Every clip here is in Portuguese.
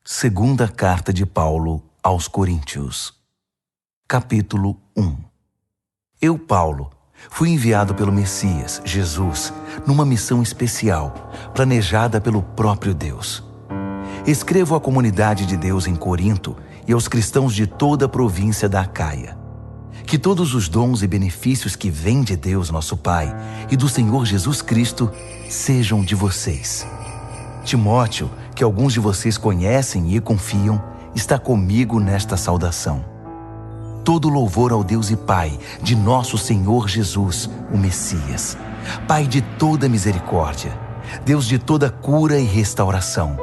Segunda Carta de Paulo aos Coríntios, capítulo 1. Eu, Paulo, fui enviado pelo Messias, Jesus, numa missão especial, planejada pelo próprio Deus. Escrevo à comunidade de Deus em Corinto e aos cristãos de toda a província da Acaia. Que todos os dons e benefícios que vêm de Deus, nosso Pai, e do Senhor Jesus Cristo, sejam de vocês. Timóteo, que alguns de vocês conhecem e confiam, está comigo nesta saudação. Todo louvor ao Deus e Pai de nosso Senhor Jesus, o Messias, Pai de toda misericórdia, Deus de toda cura e restauração.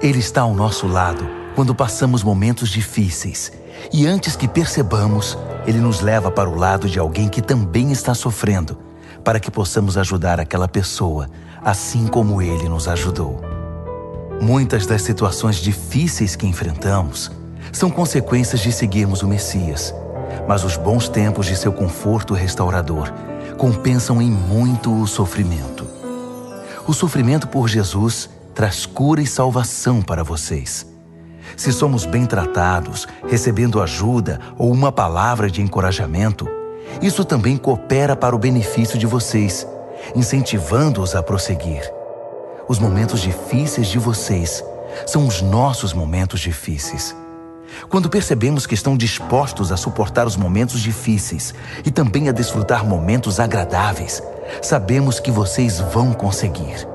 Ele está ao nosso lado quando passamos momentos difíceis, e antes que percebamos, Ele nos leva para o lado de alguém que também está sofrendo, para que possamos ajudar aquela pessoa, assim como Ele nos ajudou. Muitas das situações difíceis que enfrentamos são consequências de seguirmos o Messias, mas os bons tempos de seu conforto restaurador compensam em muito o sofrimento. O sofrimento por Jesus traz cura e salvação para vocês. Se somos bem tratados, recebendo ajuda ou uma palavra de encorajamento, isso também coopera para o benefício de vocês, incentivando-os a prosseguir. Os momentos difíceis de vocês são os nossos momentos difíceis. Quando percebemos que estão dispostos a suportar os momentos difíceis e também a desfrutar momentos agradáveis, sabemos que vocês vão conseguir.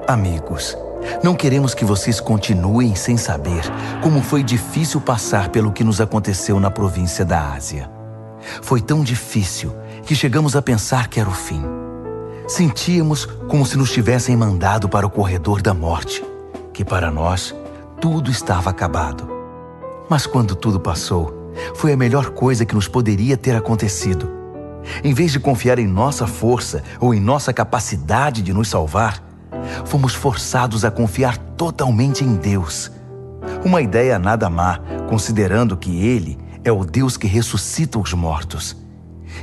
Amigos, não queremos que vocês continuem sem saber como foi difícil passar pelo que nos aconteceu na província da Ásia. Foi tão difícil que chegamos a pensar que era o fim. Sentíamos como se nos tivessem mandado para o corredor da morte, que para nós tudo estava acabado. Mas quando tudo passou, foi a melhor coisa que nos poderia ter acontecido. Em vez de confiar em nossa força ou em nossa capacidade de nos salvar, fomos forçados a confiar totalmente em Deus. Uma ideia nada má, considerando que Ele é o Deus que ressuscita os mortos.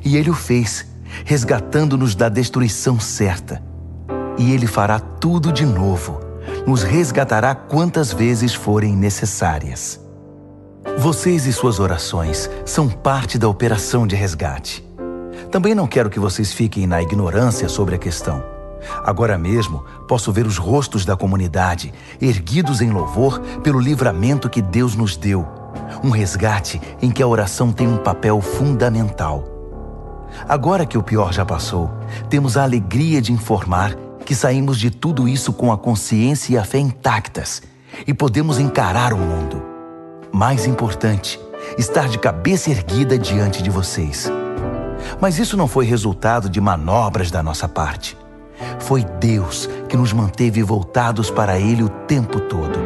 E Ele o fez, resgatando-nos da destruição certa. E Ele fará tudo de novo, nos resgatará quantas vezes forem necessárias. Vocês e suas orações são parte da operação de resgate. Também não quero que vocês fiquem na ignorância sobre a questão. Agora mesmo, posso ver os rostos da comunidade erguidos em louvor pelo livramento que Deus nos deu. Um resgate em que a oração tem um papel fundamental. Agora que o pior já passou, temos a alegria de informar que saímos de tudo isso com a consciência e a fé intactas e podemos encarar o mundo. Mais importante, estar de cabeça erguida diante de vocês. Mas isso não foi resultado de manobras da nossa parte. Foi Deus que nos manteve voltados para Ele o tempo todo.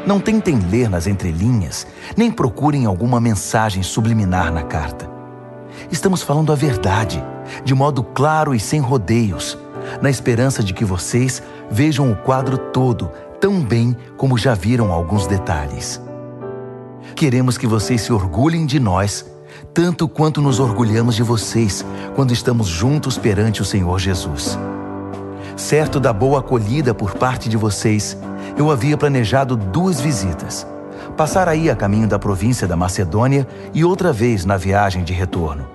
Não tentem ler nas entrelinhas, nem procurem alguma mensagem subliminar na carta. Estamos falando a verdade, de modo claro e sem rodeios, na esperança de que vocês vejam o quadro todo tão bem como já viram alguns detalhes. Queremos que vocês se orgulhem de nós, tanto quanto nos orgulhamos de vocês quando estamos juntos perante o Senhor Jesus. Certo da boa acolhida por parte de vocês, eu havia planejado 2 visitas. Passar aí a caminho da província da Macedônia e outra vez na viagem de retorno.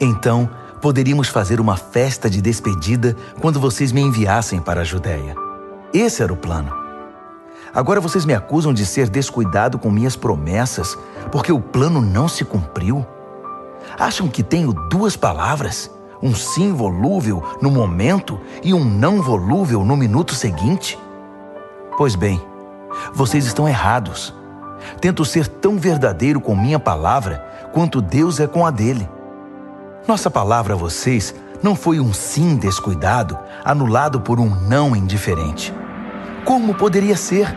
Então, poderíamos fazer uma festa de despedida quando vocês me enviassem para a Judéia. Esse era o plano. Agora vocês me acusam de ser descuidado com minhas promessas porque o plano não se cumpriu? Acham que tenho 2 palavras? Um sim volúvel no momento e um não volúvel no minuto seguinte? Pois bem, vocês estão errados. Tento ser tão verdadeiro com minha palavra quanto Deus é com a dele. Nossa palavra a vocês não foi um sim descuidado, anulado por um não indiferente. Como poderia ser?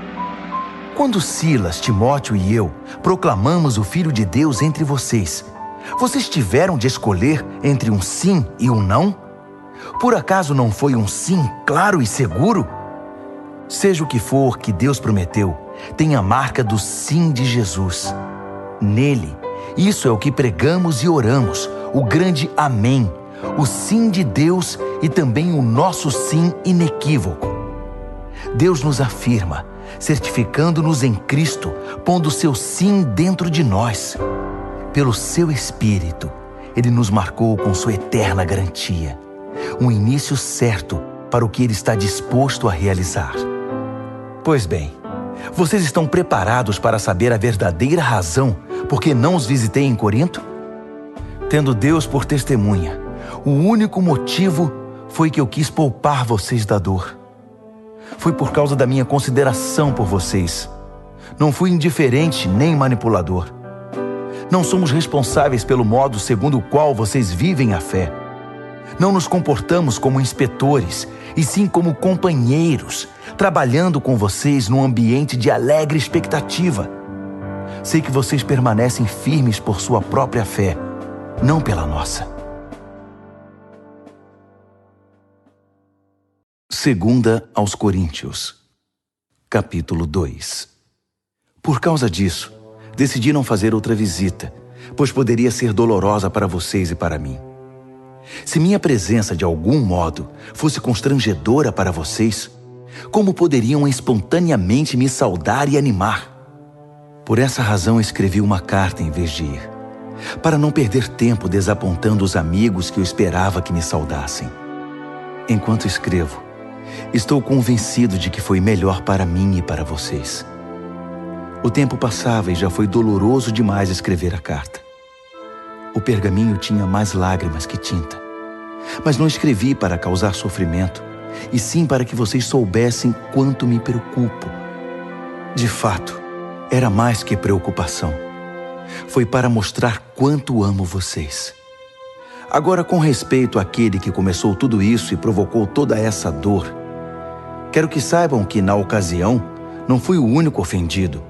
Quando Silas, Timóteo e eu proclamamos o Filho de Deus entre vocês, vocês tiveram de escolher entre um sim e um não? Por acaso não foi um sim claro e seguro? Seja o que for que Deus prometeu, tem a marca do sim de Jesus. Nele, isso é o que pregamos e oramos, o grande amém, o sim de Deus e também o nosso sim inequívoco. Deus nos afirma certificando-nos em Cristo, pondo seu sim dentro de nós. Pelo seu Espírito, Ele nos marcou com sua eterna garantia, um início certo para o que Ele está disposto a realizar. Pois bem, vocês estão preparados para saber a verdadeira razão por que não os visitei em Corinto? Tendo Deus por testemunha, o único motivo foi que eu quis poupar vocês da dor. Foi por causa da minha consideração por vocês. Não fui indiferente nem manipulador. Não somos responsáveis pelo modo segundo o qual vocês vivem a fé. Não nos comportamos como inspetores, e sim como companheiros, trabalhando com vocês num ambiente de alegre expectativa. Sei que vocês permanecem firmes por sua própria fé, não pela nossa. Segunda aos Coríntios, capítulo 2. Por causa disso, decidi não fazer outra visita, pois poderia ser dolorosa para vocês e para mim. Se minha presença de algum modo fosse constrangedora para vocês, como poderiam espontaneamente me saudar e animar? Por essa razão escrevi uma carta em vez de ir, para não perder tempo desapontando os amigos que eu esperava que me saudassem. Enquanto escrevo, estou convencido de que foi melhor para mim e para vocês. O tempo passava e já foi doloroso demais escrever a carta. O pergaminho tinha mais lágrimas que tinta. Mas não escrevi para causar sofrimento, e sim para que vocês soubessem quanto me preocupo. De fato, era mais que preocupação. Foi para mostrar quanto amo vocês. Agora, com respeito àquele que começou tudo isso e provocou toda essa dor, quero que saibam que, na ocasião, não fui o único ofendido,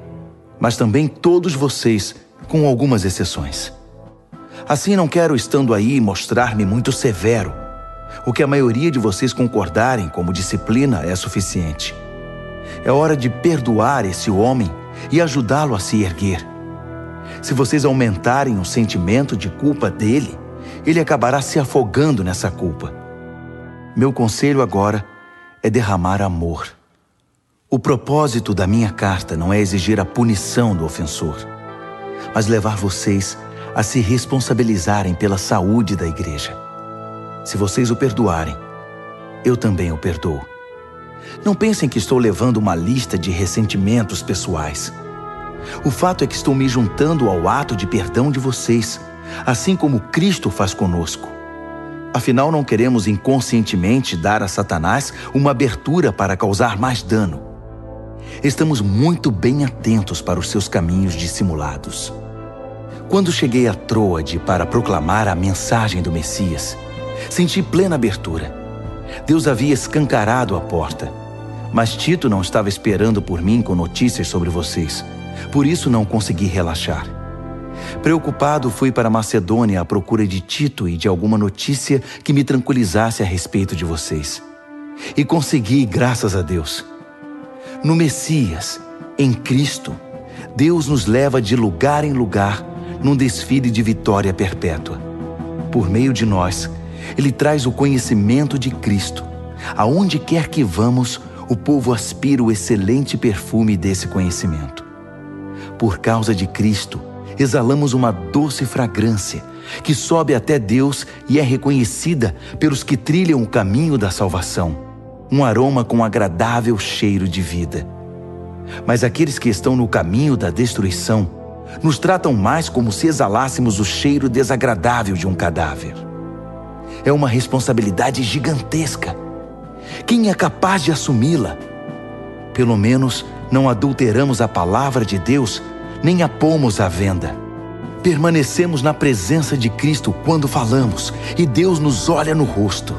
mas também todos vocês, com algumas exceções. Assim, não quero, estando aí, mostrar-me muito severo. O que a maioria de vocês concordarem como disciplina é suficiente. É hora de perdoar esse homem e ajudá-lo a se erguer. Se vocês aumentarem o sentimento de culpa dele, ele acabará se afogando nessa culpa. Meu conselho agora é derramar amor. O propósito da minha carta não é exigir a punição do ofensor, mas levar vocês a se responsabilizarem pela saúde da igreja. Se vocês o perdoarem, eu também o perdoo. Não pensem que estou levando uma lista de ressentimentos pessoais. O fato é que estou me juntando ao ato de perdão de vocês, assim como Cristo faz conosco. Afinal, não queremos inconscientemente dar a Satanás uma abertura para causar mais dano. Estamos muito bem atentos para os seus caminhos dissimulados. Quando cheguei a Troade para proclamar a mensagem do Messias, senti plena abertura. Deus havia escancarado a porta, mas Tito não estava esperando por mim com notícias sobre vocês, por isso não consegui relaxar. Preocupado, fui para Macedônia à procura de Tito e de alguma notícia que me tranquilizasse a respeito de vocês. E consegui, graças a Deus. No Messias, em Cristo, Deus nos leva de lugar em lugar num desfile de vitória perpétua. Por meio de nós, Ele traz o conhecimento de Cristo. Aonde quer que vamos, o povo aspira o excelente perfume desse conhecimento. Por causa de Cristo, exalamos uma doce fragrância que sobe até Deus e é reconhecida pelos que trilham o caminho da salvação. Um aroma com agradável cheiro de vida. Mas aqueles que estão no caminho da destruição nos tratam mais como se exalássemos o cheiro desagradável de um cadáver. É uma responsabilidade gigantesca. Quem é capaz de assumi-la? Pelo menos não adulteramos a palavra de Deus, nem a pomos à venda. Permanecemos na presença de Cristo quando falamos, e Deus nos olha no rosto.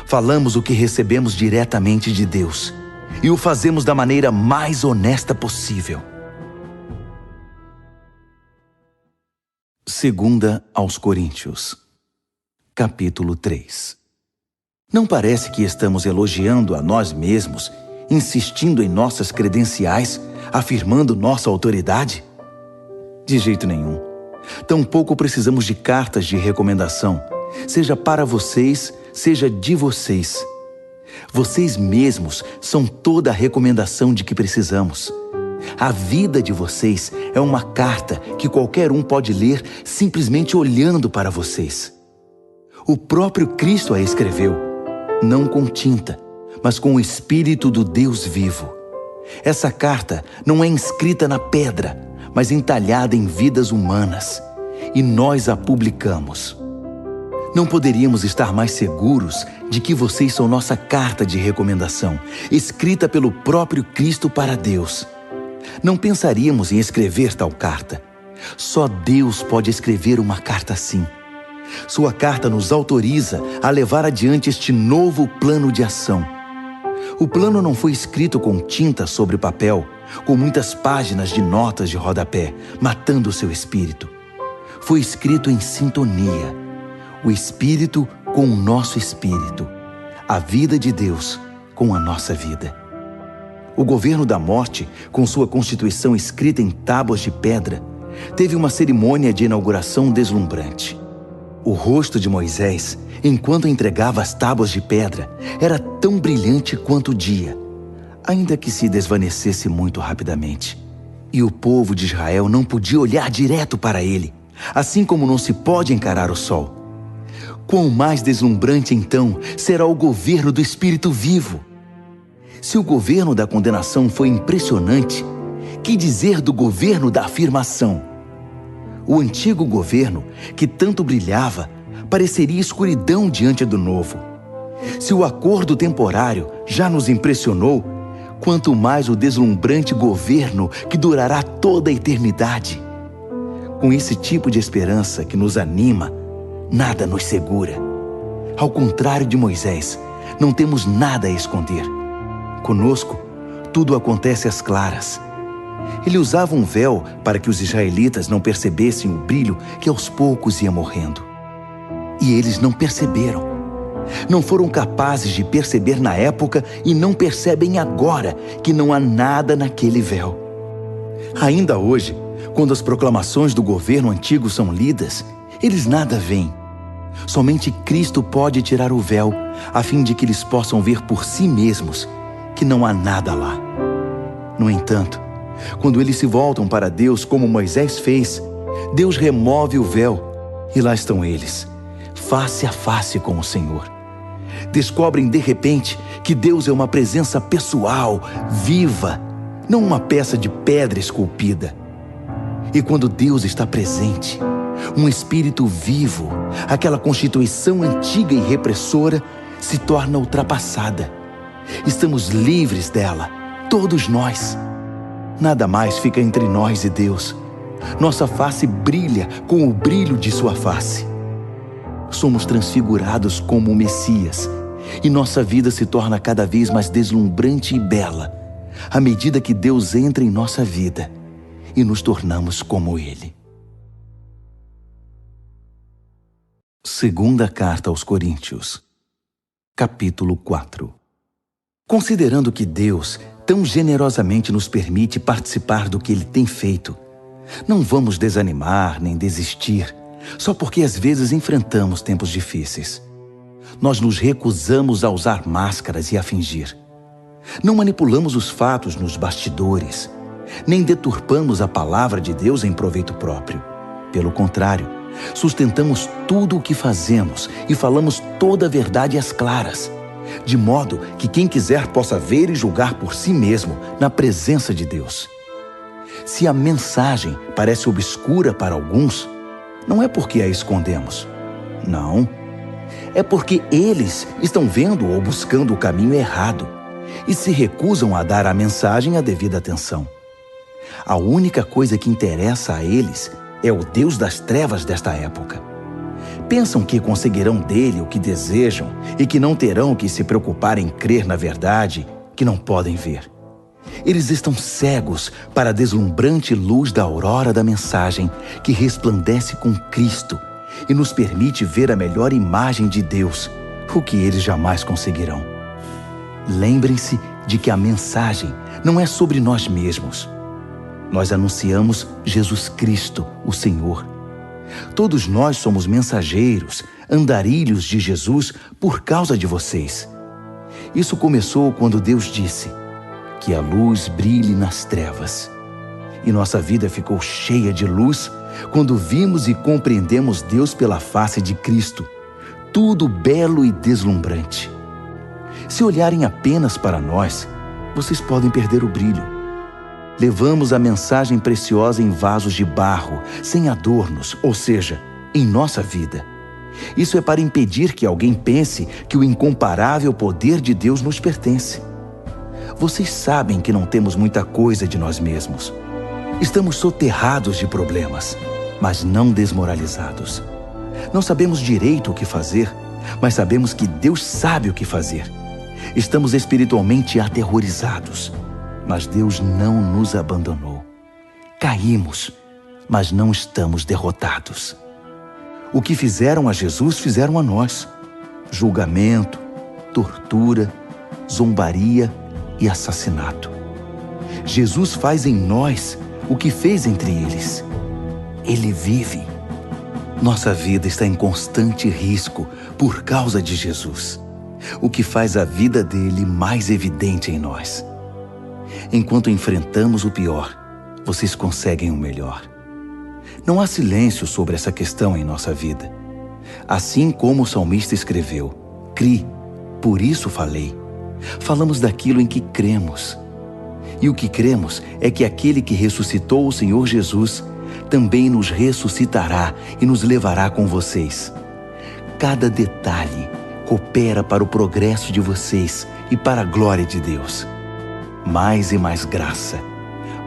Falamos o que recebemos diretamente de Deus, e o fazemos da maneira mais honesta possível. Segunda aos Coríntios, capítulo 3. Não parece que estamos elogiando a nós mesmos, insistindo em nossas credenciais, afirmando nossa autoridade? De jeito nenhum. Tampouco precisamos de cartas de recomendação, seja para vocês, seja de vocês. Vocês mesmos são toda a recomendação de que precisamos. A vida de vocês é uma carta que qualquer um pode ler simplesmente olhando para vocês. O próprio Cristo a escreveu, não com tinta, mas com o Espírito do Deus vivo. Essa carta não é inscrita na pedra, mas entalhada em vidas humanas, e nós a publicamos. Não poderíamos estar mais seguros de que vocês são nossa carta de recomendação, escrita pelo próprio Cristo para Deus. Não pensaríamos em escrever tal carta. Só Deus pode escrever uma carta assim. Sua carta nos autoriza a levar adiante este novo plano de ação. O plano não foi escrito com tinta sobre papel, com muitas páginas de notas de rodapé, matando o seu espírito. Foi escrito em sintonia. O Espírito com o nosso espírito. A vida de Deus com a nossa vida. O governo da morte, com sua constituição escrita em tábuas de pedra, teve uma cerimônia de inauguração deslumbrante. O rosto de Moisés, enquanto entregava as tábuas de pedra, era tão brilhante quanto o dia, ainda que se desvanecesse muito rapidamente. E o povo de Israel não podia olhar direto para ele, assim como não se pode encarar o sol. Quão mais deslumbrante, então, será o governo do Espírito vivo? Se o governo da condenação foi impressionante, que dizer do governo da afirmação? O antigo governo, que tanto brilhava, pareceria escuridão diante do novo. Se o acordo temporário já nos impressionou, quanto mais o deslumbrante governo que durará toda a eternidade. Com esse tipo de esperança que nos anima, nada nos segura. Ao contrário de Moisés, não temos nada a esconder. Conosco, tudo acontece às claras. Ele usava um véu para que os israelitas não percebessem o brilho que aos poucos ia morrendo. E eles não perceberam. Não foram capazes de perceber na época e não percebem agora que não há nada naquele véu. Ainda hoje, quando as proclamações do governo antigo são lidas, eles nada veem. Somente Cristo pode tirar o véu, a fim de que eles possam ver por si mesmos que não há nada lá. No entanto, quando eles se voltam para Deus como Moisés fez, Deus remove o véu e lá estão eles, face a face com o Senhor. Descobrem de repente que Deus é uma presença pessoal, viva, não uma peça de pedra esculpida. E quando Deus está presente, um espírito vivo, aquela constituição antiga e repressora, se torna ultrapassada. Estamos livres dela, todos nós. Nada mais fica entre nós e Deus. Nossa face brilha com o brilho de sua face. Somos transfigurados como o Messias, e nossa vida se torna cada vez mais deslumbrante e bela, à medida que Deus entra em nossa vida e nos tornamos como Ele. Segunda Carta aos Coríntios, capítulo 4. Considerando que Deus tão generosamente nos permite participar do que Ele tem feito, não vamos desanimar nem desistir, só porque às vezes enfrentamos tempos difíceis. Nós nos recusamos a usar máscaras e a fingir. Não manipulamos os fatos nos bastidores, nem deturpamos a palavra de Deus em proveito próprio. Pelo contrário, sustentamos tudo o que fazemos e falamos toda a verdade às claras, de modo que quem quiser possa ver e julgar por si mesmo na presença de Deus. Se a mensagem parece obscura para alguns, não é porque a escondemos. Não. É porque eles estão vendo ou buscando o caminho errado e se recusam a dar à mensagem a devida atenção. A única coisa que interessa a eles é o Deus das trevas desta época. Pensam que conseguirão dele o que desejam e que não terão que se preocupar em crer na verdade que não podem ver. Eles estão cegos para a deslumbrante luz da aurora da mensagem que resplandece com Cristo e nos permite ver a melhor imagem de Deus, o que eles jamais conseguirão. Lembrem-se de que a mensagem não é sobre nós mesmos. Nós anunciamos Jesus Cristo, o Senhor. Todos nós somos mensageiros, andarilhos de Jesus por causa de vocês. Isso começou quando Deus disse que a luz brilhe nas trevas. E nossa vida ficou cheia de luz quando vimos e compreendemos Deus pela face de Cristo, tudo belo e deslumbrante. Se olharem apenas para nós, vocês podem perder o brilho. Levamos a mensagem preciosa em vasos de barro, sem adornos, ou seja, em nossa vida. Isso é para impedir que alguém pense que o incomparável poder de Deus nos pertence. Vocês sabem que não temos muita coisa de nós mesmos. Estamos soterrados de problemas, mas não desmoralizados. Não sabemos direito o que fazer, mas sabemos que Deus sabe o que fazer. Estamos espiritualmente aterrorizados, mas Deus não nos abandonou. Caímos, mas não estamos derrotados. O que fizeram a Jesus, fizeram a nós. Julgamento, tortura, zombaria e assassinato. Jesus faz em nós o que fez entre eles. Ele vive. Nossa vida está em constante risco por causa de Jesus, o que faz a vida dele mais evidente em nós. Enquanto enfrentamos o pior, vocês conseguem o melhor. Não há silêncio sobre essa questão em nossa vida. Assim como o salmista escreveu, "Cri, por isso falei." Falamos daquilo em que cremos. E o que cremos é que aquele que ressuscitou o Senhor Jesus também nos ressuscitará e nos levará com vocês. Cada detalhe coopera para o progresso de vocês e para a glória de Deus. Mais e mais graça,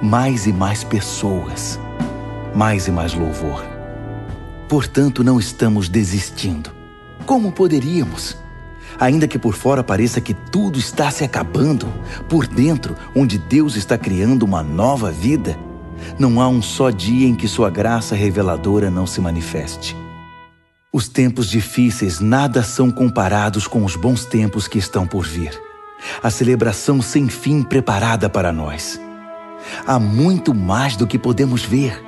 mais e mais pessoas, mais e mais louvor. Portanto, não estamos desistindo. Como poderíamos? Ainda que por fora pareça que tudo está se acabando, por dentro, onde Deus está criando uma nova vida, não há um só dia em que sua graça reveladora não se manifeste. Os tempos difíceis nada são comparados com os bons tempos que estão por vir. A celebração sem fim preparada para nós. Há muito mais do que podemos ver.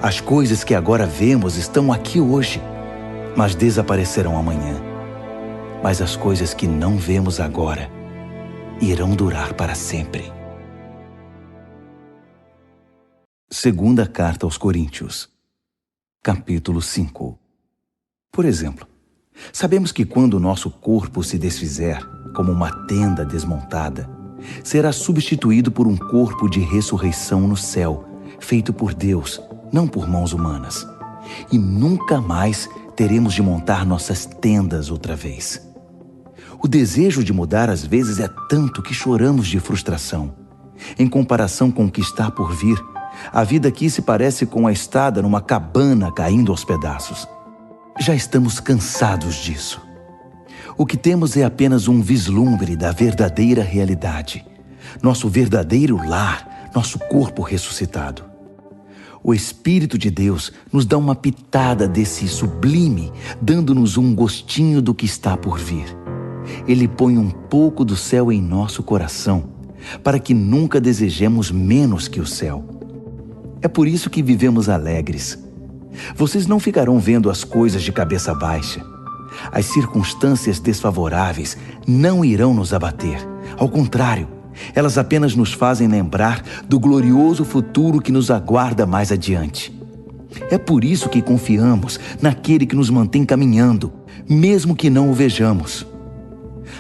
As coisas que agora vemos estão aqui hoje, mas desaparecerão amanhã. Mas as coisas que não vemos agora irão durar para sempre. Segunda Carta aos Coríntios, capítulo 5. Por exemplo, sabemos que quando o nosso corpo se desfizer, como uma tenda desmontada, será substituído por um corpo de ressurreição no céu, feito por Deus, não por mãos humanas. E nunca mais teremos de montar nossas tendas outra vez. O desejo de mudar às vezes é tanto que choramos de frustração. Em comparação com o que está por vir, a vida aqui se parece com a estada numa cabana caindo aos pedaços. Já estamos cansados disso. O que temos é apenas um vislumbre da verdadeira realidade. Nosso verdadeiro lar, nosso corpo ressuscitado. O Espírito de Deus nos dá uma pitada desse sublime, dando-nos um gostinho do que está por vir. Ele põe um pouco do céu em nosso coração, para que nunca desejemos menos que o céu. É por isso que vivemos alegres. Vocês não ficarão vendo as coisas de cabeça baixa. As circunstâncias desfavoráveis não irão nos abater. Ao contrário, elas apenas nos fazem lembrar do glorioso futuro que nos aguarda mais adiante. É por isso que confiamos naquele que nos mantém caminhando, mesmo que não o vejamos.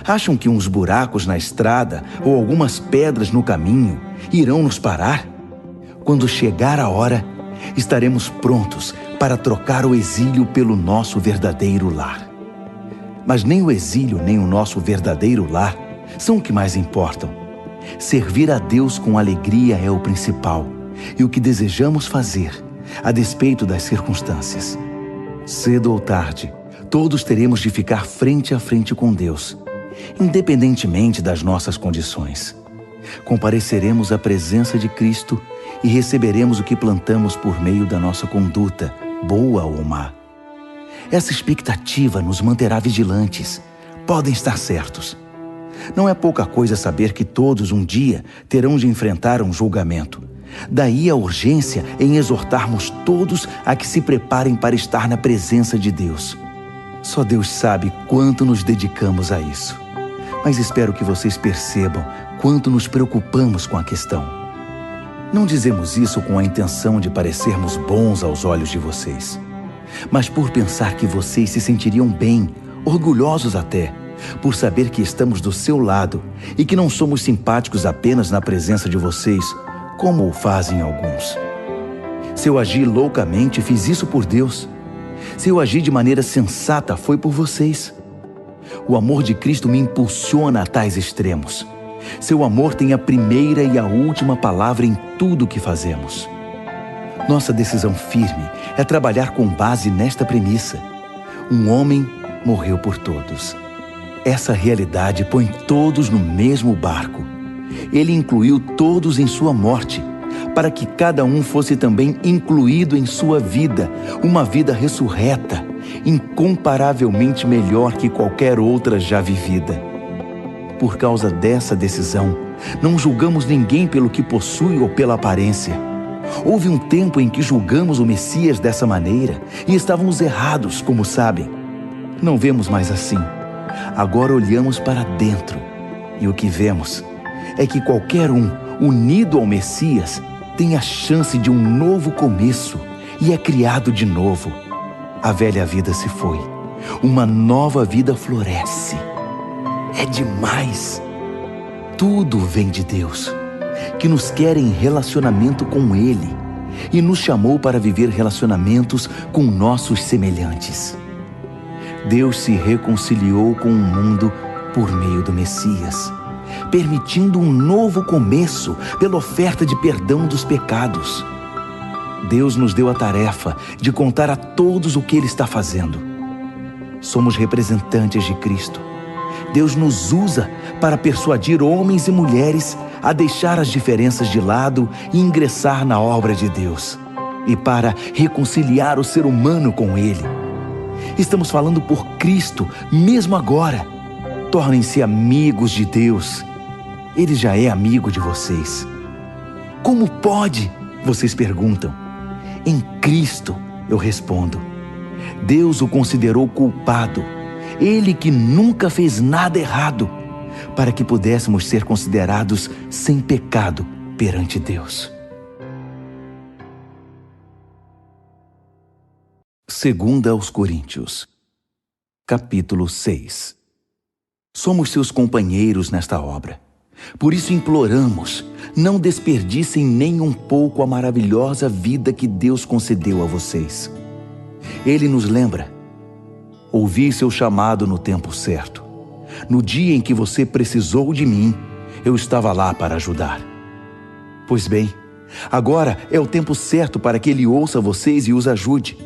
Acham que uns buracos na estrada ou algumas pedras no caminho irão nos parar? Quando chegar a hora, estaremos prontos para trocar o exílio pelo nosso verdadeiro lar. Mas nem o exílio nem o nosso verdadeiro lar são o que mais importam. Servir a Deus com alegria é o principal e o que desejamos fazer, a despeito das circunstâncias. Cedo ou tarde, todos teremos de ficar frente a frente com Deus, independentemente das nossas condições. Compareceremos à presença de Cristo e receberemos o que plantamos por meio da nossa conduta, boa ou má. Essa expectativa nos manterá vigilantes. Podem estar certos. Não é pouca coisa saber que todos um dia terão de enfrentar um julgamento. Daí a urgência em exortarmos todos a que se preparem para estar na presença de Deus. Só Deus sabe quanto nos dedicamos a isso. mas espero que vocês percebam quanto nos preocupamos com a questão. Não dizemos isso com a intenção de parecermos bons aos olhos de vocês, mas por pensar que vocês se sentiriam bem, orgulhosos até, por saber que estamos do seu lado e que não somos simpáticos apenas na presença de vocês, como o fazem alguns. Se eu agi loucamente, fiz isso por Deus. Se eu agi de maneira sensata, foi por vocês. O amor de Cristo me impulsiona a tais extremos. Seu amor tem a primeira e a última palavra em tudo o que fazemos. Nossa decisão firme é trabalhar com base nesta premissa: um homem morreu por todos. Essa realidade põe todos no mesmo barco. Ele incluiu todos em sua morte, para que cada um fosse também incluído em sua vida, uma vida ressurreta, incomparavelmente melhor que qualquer outra já vivida. Por causa dessa decisão, não julgamos ninguém pelo que possui ou pela aparência. Houve um tempo em que julgamos o Messias dessa maneira e estávamos errados, como sabem. Não vemos mais assim. Agora olhamos para dentro e o que vemos é que qualquer um unido ao Messias tem a chance de um novo começo e é criado de novo. A velha vida se foi, uma nova vida floresce. É demais! Tudo vem de Deus, que nos quer em relacionamento com Ele e nos chamou para viver relacionamentos com nossos semelhantes. Deus se reconciliou com o mundo por meio do Messias, permitindo um novo começo pela oferta de perdão dos pecados. Deus nos deu a tarefa de contar a todos o que Ele está fazendo. Somos representantes de Cristo. Deus nos usa para persuadir homens e mulheres a deixar as diferenças de lado e ingressar na obra de Deus, e para reconciliar o ser humano com Ele. Estamos falando por Cristo, mesmo agora. Tornem-se amigos de Deus. Ele já é amigo de vocês. Como pode? Vocês perguntam. Em Cristo, eu respondo. Deus o considerou culpado, Ele que nunca fez nada errado, para que pudéssemos ser considerados sem pecado perante Deus. 2 aos Coríntios, capítulo 6. Somos seus companheiros nesta obra. Por isso imploramos, não desperdicem nem um pouco a maravilhosa vida que Deus concedeu a vocês. Ele nos lembra: ouvi seu chamado no tempo certo. No dia em que você precisou de mim, eu estava lá para ajudar. Pois bem, agora é o tempo certo para que Ele ouça vocês e os ajude.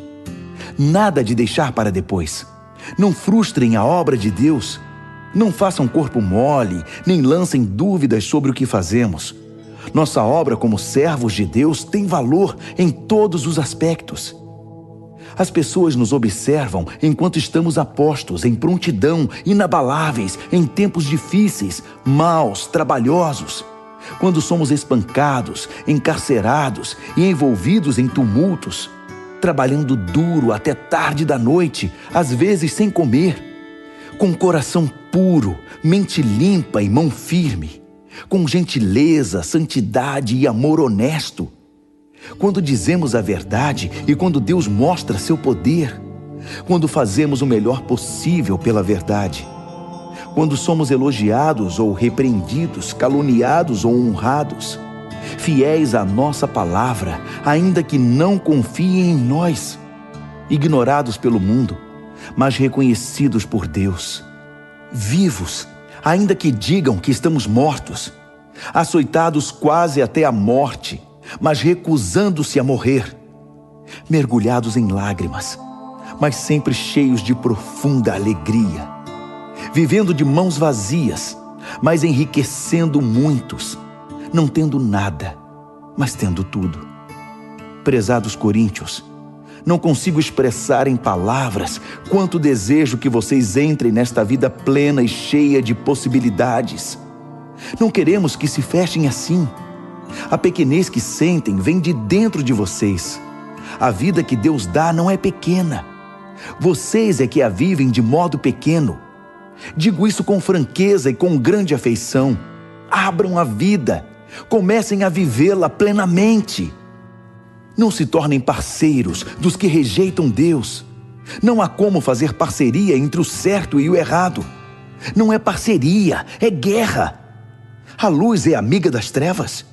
Nada de deixar para depois. Não frustrem a obra de Deus. Não façam corpo mole, nem lancem dúvidas sobre o que fazemos. Nossa obra como servos de Deus tem valor em todos os aspectos. As pessoas nos observam enquanto estamos a postos, em prontidão, inabaláveis, em tempos difíceis, maus, trabalhosos. Quando somos espancados, encarcerados e envolvidos em tumultos, trabalhando duro até tarde da noite, às vezes sem comer, com coração puro, mente limpa e mão firme, com gentileza, santidade e amor honesto. Quando dizemos a verdade e quando Deus mostra seu poder, quando fazemos o melhor possível pela verdade, quando somos elogiados ou repreendidos, caluniados ou honrados, fiéis à nossa palavra, ainda que não confiem em nós, ignorados pelo mundo, mas reconhecidos por Deus, vivos, ainda que digam que estamos mortos, açoitados quase até a morte, mas recusando-se a morrer, mergulhados em lágrimas, mas sempre cheios de profunda alegria, vivendo de mãos vazias, mas enriquecendo muitos, não tendo nada, mas tendo tudo. Prezados coríntios, não consigo expressar em palavras quanto desejo que vocês entrem nesta vida plena e cheia de possibilidades. Não queremos que se fechem assim. A pequenez que sentem vem de dentro de vocês. A vida que Deus dá não é pequena. Vocês é que a vivem de modo pequeno. Digo isso com franqueza e com grande afeição. Abram a vida, comecem a vivê-la plenamente. Não se tornem parceiros dos que rejeitam Deus. Não há como fazer parceria entre o certo e o errado. Não é parceria, é guerra. A luz é amiga das trevas.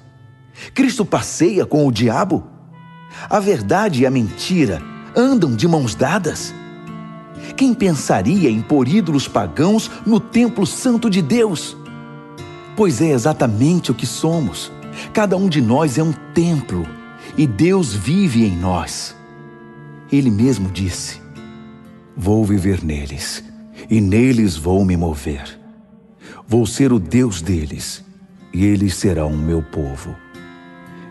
Cristo passeia com o diabo. A verdade e a mentira andam de mãos dadas. Quem pensaria em pôr ídolos pagãos no templo santo de Deus? Pois é exatamente o que somos. Cada um de nós é um templo e Deus vive em nós. Ele mesmo disse: vou viver neles e neles vou me mover. Vou ser o Deus deles e eles serão o meu povo.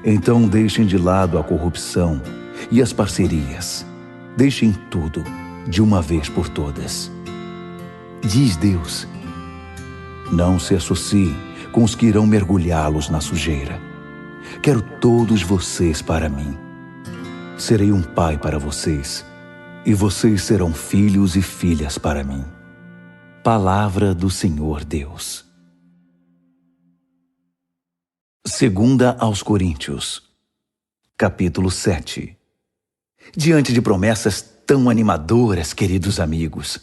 Então deixem de lado a corrupção e as parcerias. Deixem tudo de uma vez por todas. Diz Deus: não se associem com os que irão mergulhá-los na sujeira. Quero todos vocês para mim. Serei um pai para vocês, e vocês serão filhos e filhas para mim. Palavra do Senhor Deus. Segunda aos Coríntios, capítulo 7. Diante de promessas tão animadoras, queridos amigos,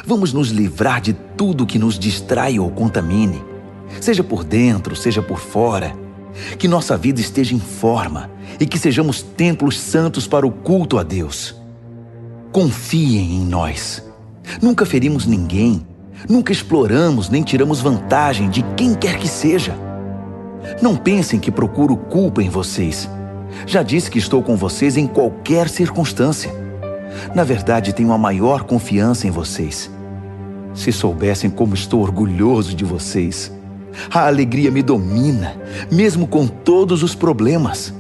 vamos nos livrar de tudo que nos distrai ou contamine, seja por dentro, seja por fora. Que nossa vida esteja em forma e que sejamos templos santos para o culto a Deus. Confiem em nós. Nunca ferimos ninguém, nunca exploramos nem tiramos vantagem de quem quer que seja. Não pensem que procuro culpa em vocês. Já disse que estou com vocês em qualquer circunstância. Na verdade, tenho a maior confiança em vocês. Se soubessem como estou orgulhoso de vocês. A alegria me domina, mesmo com todos os problemas.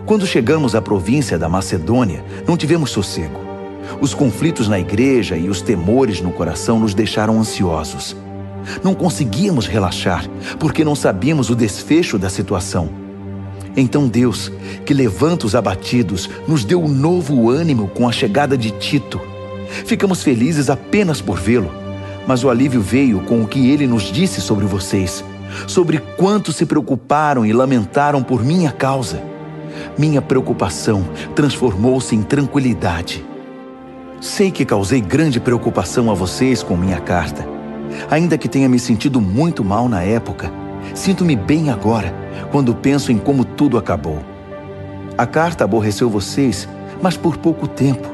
Quando chegamos à província da Macedônia, não tivemos sossego. Os conflitos na igreja e os temores no coração nos deixaram ansiosos. Não conseguíamos relaxar, porque não sabíamos o desfecho da situação. Então Deus, que levanta os abatidos, nos deu um novo ânimo com a chegada de Tito. Ficamos felizes apenas por vê-lo, mas o alívio veio com o que ele nos disse sobre vocês, sobre quanto se preocuparam e lamentaram por minha causa. Minha preocupação transformou-se em tranquilidade. Sei que causei grande preocupação a vocês com minha carta. Ainda que tenha me sentido muito mal na época, sinto-me bem agora, quando penso em como tudo acabou. A carta aborreceu vocês, mas por pouco tempo.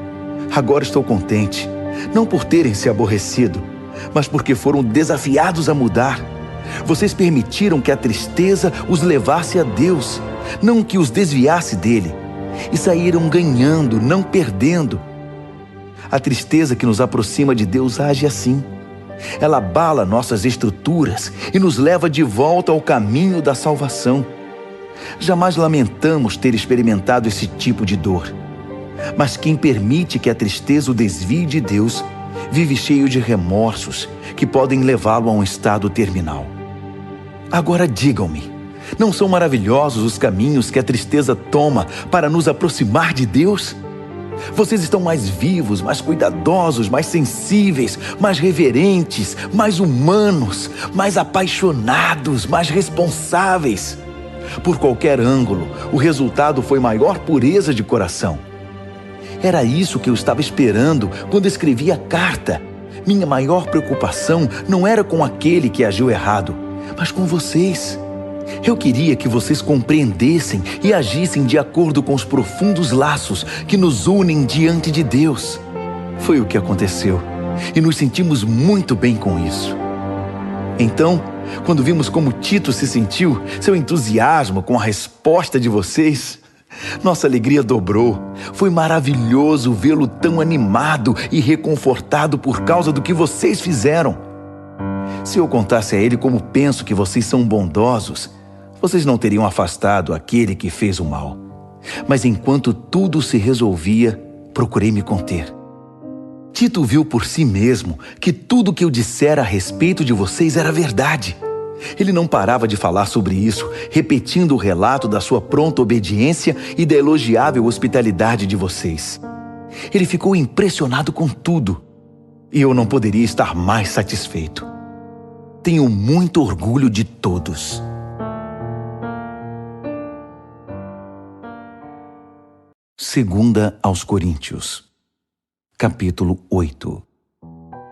Agora estou contente, não por terem se aborrecido, mas porque foram desafiados a mudar. Vocês permitiram que a tristeza os levasse a Deus, não que os desviasse dele, e saíram ganhando, não perdendo. A tristeza que nos aproxima de Deus age assim. Ela abala nossas estruturas e nos leva de volta ao caminho da salvação. Jamais lamentamos ter experimentado esse tipo de dor. Mas quem permite que a tristeza o desvie de Deus, vive cheio de remorsos que podem levá-lo a um estado terminal. Agora digam-me, não são maravilhosos os caminhos que a tristeza toma para nos aproximar de Deus? Vocês estão mais vivos, mais cuidadosos, mais sensíveis, mais reverentes, mais humanos, mais apaixonados, mais responsáveis. Por qualquer ângulo, o resultado foi maior pureza de coração. Era isso que eu estava esperando quando escrevi a carta. Minha maior preocupação não era com aquele que agiu errado, mas com vocês. Eu queria que vocês compreendessem e agissem de acordo com os profundos laços que nos unem diante de Deus. Foi o que aconteceu, e nos sentimos muito bem com isso. Então, quando vimos como Tito se sentiu, seu entusiasmo com a resposta de vocês, nossa alegria dobrou. Foi maravilhoso vê-lo tão animado e reconfortado por causa do que vocês fizeram. Se eu contasse a ele como penso que vocês são bondosos, vocês não teriam afastado aquele que fez o mal. Mas enquanto tudo se resolvia, procurei me conter. Tito viu por si mesmo que tudo que eu dissera a respeito de vocês era verdade. Ele não parava de falar sobre isso, repetindo o relato da sua pronta obediência e da elogiável hospitalidade de vocês. Ele ficou impressionado com tudo. e eu não poderia estar mais satisfeito. Tenho muito orgulho de todos. Segunda aos Coríntios, capítulo 8.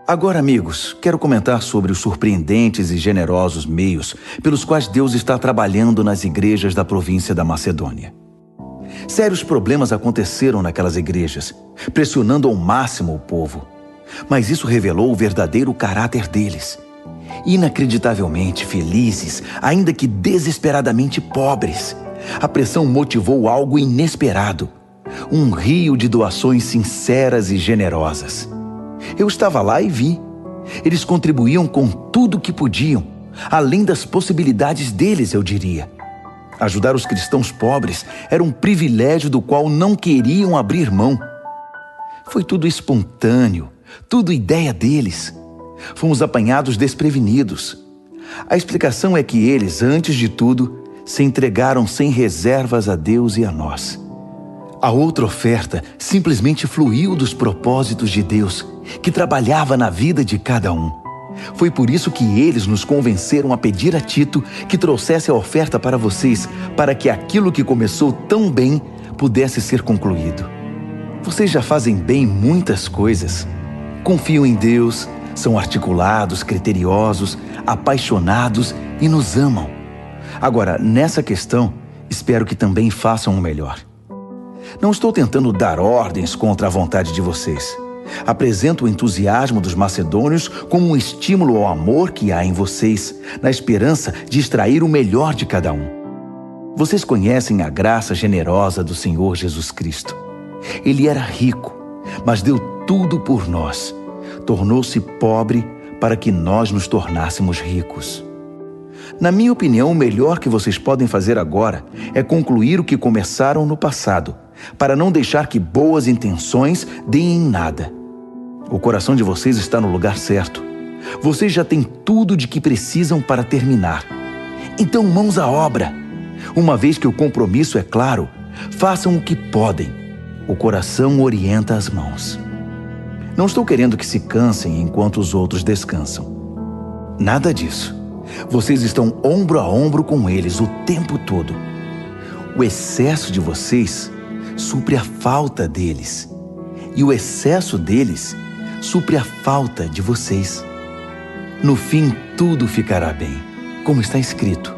Agora, amigos, quero comentar sobre os surpreendentes e generosos meios pelos quais Deus está trabalhando nas igrejas da província da Macedônia. Sérios problemas aconteceram naquelas igrejas, pressionando ao máximo o povo. Mas isso revelou o verdadeiro caráter deles. Inacreditavelmente felizes, ainda que desesperadamente pobres, a pressão motivou algo inesperado. Um rio de doações sinceras e generosas. Eu estava lá e vi. Eles contribuíam com tudo o que podiam, além das possibilidades deles, eu diria. Ajudar os cristãos pobres era um privilégio do qual não queriam abrir mão. Foi tudo espontâneo, tudo ideia deles. Fomos apanhados desprevenidos. A explicação é que eles, antes de tudo, se entregaram sem reservas a Deus e a nós. A outra oferta simplesmente fluiu dos propósitos de Deus, que trabalhava na vida de cada um. Foi por isso que eles nos convenceram a pedir a Tito que trouxesse a oferta para vocês, para que aquilo que começou tão bem pudesse ser concluído. Vocês já fazem bem muitas coisas. Confiam em Deus, são articulados, criteriosos, apaixonados e nos amam. Agora, nessa questão, espero que também façam o melhor. Não estou tentando dar ordens contra a vontade de vocês. Apresento o entusiasmo dos macedônios como um estímulo ao amor que há em vocês, na esperança de extrair o melhor de cada um. Vocês conhecem a graça generosa do Senhor Jesus Cristo. Ele era rico, mas deu tudo por nós. Tornou-se pobre para que nós nos tornássemos ricos. Na minha opinião, o melhor que vocês podem fazer agora é concluir o que começaram no passado, para não deixar que boas intenções deem em nada. O coração de vocês está no lugar certo. Vocês já têm tudo de que precisam para terminar. Então, mãos à obra. Uma vez que o compromisso é claro, façam o que podem. O coração orienta as mãos. Não estou querendo que se cansem enquanto os outros descansam. Nada disso. Vocês estão ombro a ombro com eles o tempo todo. O excesso de vocês supre a falta deles. E o excesso deles supre a falta de vocês. No fim, tudo ficará bem. Como está escrito: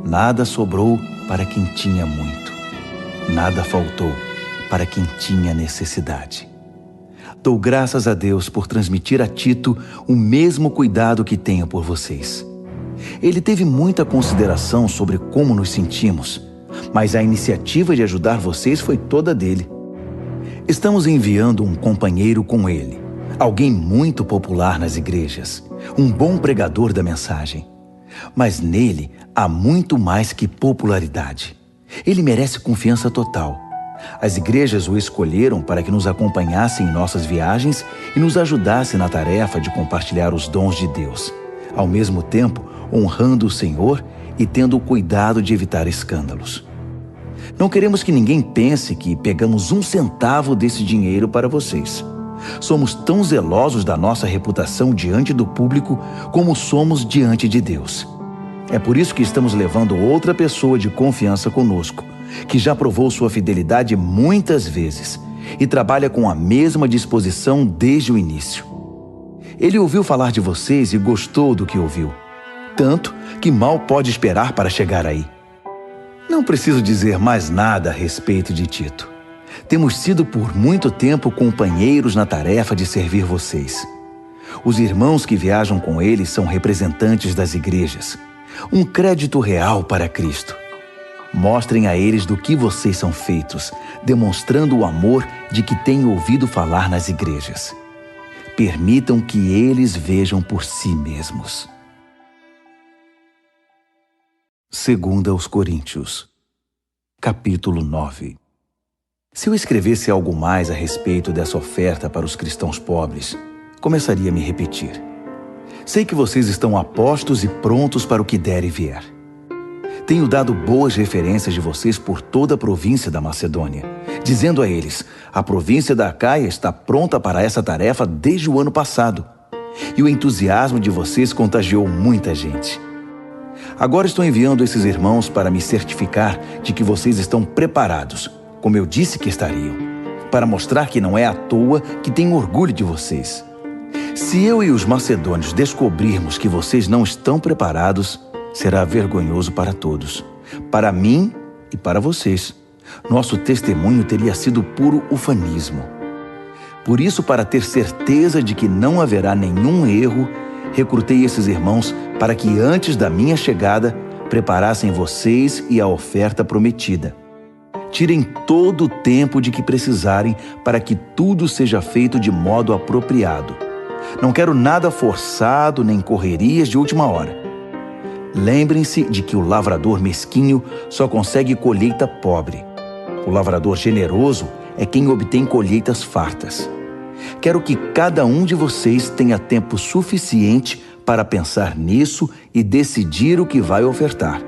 nada sobrou para quem tinha muito. Nada faltou para quem tinha necessidade. Dou graças a Deus por transmitir a Tito o mesmo cuidado que tenho por vocês. Ele teve muita consideração sobre como nos sentimos, mas a iniciativa de ajudar vocês foi toda dele. Estamos enviando um companheiro com ele, alguém muito popular nas igrejas, um bom pregador da mensagem. Mas nele há muito mais que popularidade. Ele merece confiança total. As igrejas o escolheram para que nos acompanhasse em nossas viagens e nos ajudasse na tarefa de compartilhar os dons de Deus, ao mesmo tempo honrando o Senhor e tendo o cuidado de evitar escândalos. Não queremos que ninguém pense que pegamos um centavo desse dinheiro para vocês. Somos tão zelosos da nossa reputação diante do público como somos diante de Deus. É por isso que estamos levando outra pessoa de confiança conosco, que já provou sua fidelidade muitas vezes e trabalha com a mesma disposição desde o início. Ele ouviu falar de vocês e gostou do que ouviu, tanto que mal pode esperar para chegar aí. Não preciso dizer mais nada a respeito de Tito. Temos sido por muito tempo companheiros na tarefa de servir vocês. Os irmãos que viajam com ele são representantes das igrejas. Um crédito real para Cristo. Mostrem a eles do que vocês são feitos, demonstrando o amor de que têm ouvido falar nas igrejas. Permitam que eles vejam por si mesmos. Segunda aos Coríntios, capítulo 9. Se eu escrevesse algo mais a respeito dessa oferta para os cristãos pobres, começaria a me repetir. Sei que vocês estão apostos e prontos para o que der e vier. Tenho dado boas referências de vocês por toda a província da Macedônia, dizendo a eles: a província da Acaia está pronta para essa tarefa desde o ano passado, e o entusiasmo de vocês contagiou muita gente. Agora estou enviando esses irmãos para me certificar de que vocês estão preparados, como eu disse que estariam, para mostrar que não é à toa que tenho orgulho de vocês. Se eu e os macedônios descobrirmos que vocês não estão preparados, será vergonhoso para todos, para mim e para vocês. Nosso testemunho teria sido puro ufanismo. Por isso, para ter certeza de que não haverá nenhum erro, recrutei esses irmãos para que antes da minha chegada preparassem vocês e a oferta prometida. Tirem todo o tempo de que precisarem para que tudo seja feito de modo apropriado. Não quero nada forçado nem correrias de última hora. Lembrem-se de que o lavrador mesquinho só consegue colheita pobre. O lavrador generoso é quem obtém colheitas fartas. Quero que cada um de vocês tenha tempo suficiente para pensar nisso e decidir o que vai ofertar.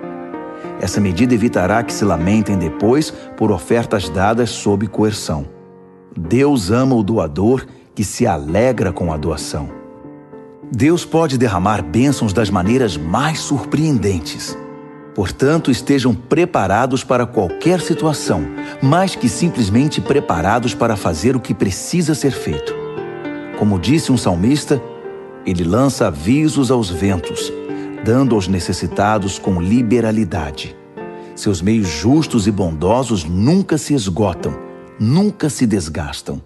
Essa medida evitará que se lamentem depois por ofertas dadas sob coerção. Deus ama o doador que se alegra com a doação. Deus pode derramar bênçãos das maneiras mais surpreendentes. Portanto, estejam preparados para qualquer situação, mais que simplesmente preparados para fazer o que precisa ser feito. Como disse um salmista, ele lança avisos aos ventos, dando aos necessitados com liberalidade. Seus meios justos e bondosos nunca se esgotam, nunca se desgastam.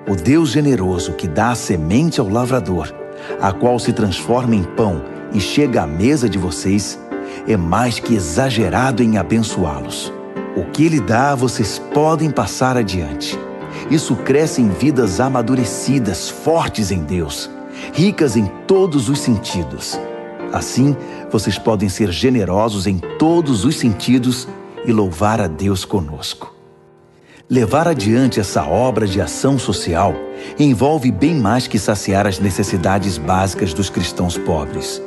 O Deus generoso que dá a semente ao lavrador, a qual se transforma em pão e chega à mesa de vocês, é mais que exagerado em abençoá-los. O que Ele dá, vocês podem passar adiante. Isso cresce em vidas amadurecidas, fortes em Deus, ricas em todos os sentidos. Assim, vocês podem ser generosos em todos os sentidos e louvar a Deus conosco. Levar adiante essa obra de ação social envolve bem mais que saciar as necessidades básicas dos cristãos pobres.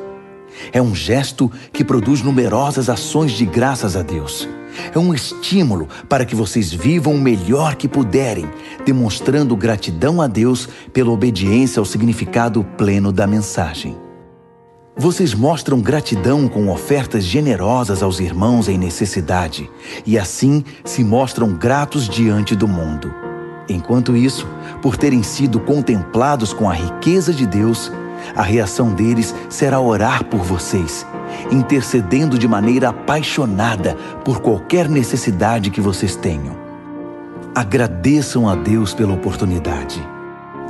É um gesto que produz numerosas ações de graças a Deus. É um estímulo para que vocês vivam o melhor que puderem, demonstrando gratidão a Deus pela obediência ao significado pleno da mensagem. Vocês mostram gratidão com ofertas generosas aos irmãos em necessidade e assim se mostram gratos diante do mundo. Enquanto isso, por terem sido contemplados com a riqueza de Deus, a reação deles será orar por vocês, intercedendo de maneira apaixonada por qualquer necessidade que vocês tenham. Agradeçam a Deus pela oportunidade.